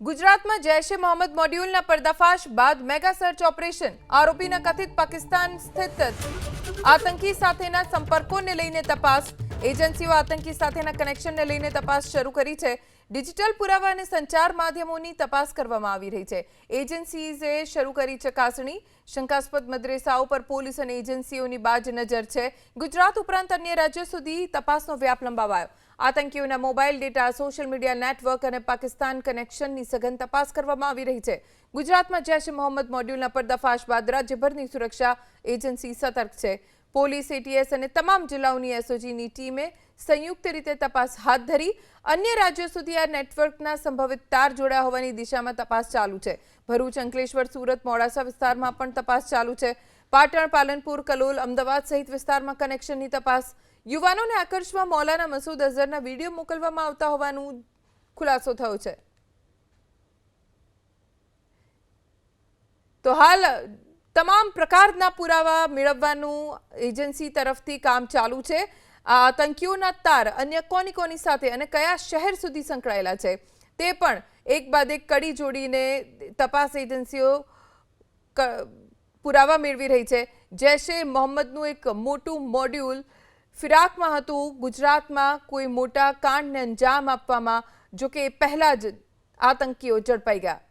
ગુજરાતમાં જૈશ-એ મોહમ્મદ મોડ્યુલના પર્દાફાશ બાદ મેગા સર્ચ ઓપરેશન આરોપીના કથિત પાકિસ્તાન સ્થિત આતંકી સાથેના સંપર્કોને લઈને તપાસ એજન્સીઓ આતંકી સાથેના કનેક્શનને લઈને તપાસ શરૂ કરી છે ડિજિટલ પુરાવા અને સંચાર માધ્યમોની તપાસ કરવામાં આવી રહી છે એજન્સીઝે શરૂ કરી ચકાસણી શંકાસ્પદ મદ્રેસાઓ પર પોલીસ અને એજન્સીઓની બાજ નજર છે ગુજરાત ઉપરાંત અન્ય રાજ્યો સુધી તપાસનો વ્યાપ લંબાવાયો આતંકીઓના mobile data social media network અને પાકિસ્તાન કનેક્શનની સઘન તપાસ કરવામાં આવી રહી છે ગુજરાતમાં જૈશ-એ મોહમ્મદ મોડ્યુલના પર્દાફાશ બાદ રાજ્યભરની સુરક્ષા એજન્સી સતર્ક છે પોલીસ એટીએસ અને તમામ જિલ્લાઓની એસઓજીની ટીમે સંયુક્ત રીતે તપાસ હાથ ધરી અન્ય રાજ્યો સુધી આ નેટવર્કના સંભવિત તાર જોડાયા હોવાની દિશામાં તપાસ ચાલુ છે ભરૂચ અંકલેશ્વર સુરત મોડાસા વિસ્તારમાં પણ તપાસ ચાલુ છે પાટણ પાલનપુર કલોલ અમદાવાદ સહિત વિસ્તારમાં કનેક્શનની તપાસ યુવાનોને આકર્ષવા મૌલાના મસૂદ અઝહરના વિડીયો મોકલવામાં આવતા હોવાનું ખુલાસો થયો છે તો હાલ તમામ પ્રકારના પુરાવા મેળવવાનું એજન્સી તરફથી કામ ચાલુ છે આતંકીઓના તાર અન્ય કોની સાથે અને કયા શહેર સુધી સંકળાયેલા છે તે પણ એક બાદ એક કડી જોડીને તપાસ એજન્સીઓ પુરાવા મેળવી રહી છે જૈશ-એ મોહમ્મદનું એક મોટું મોડ્યુલ ફિરાકમાં હતું ગુજરાતમાં કોઈ મોટા કાંડને અંજામ આપવામાં જો કે પહેલા જ આતંકીઓ ઝડપાઈ ગયા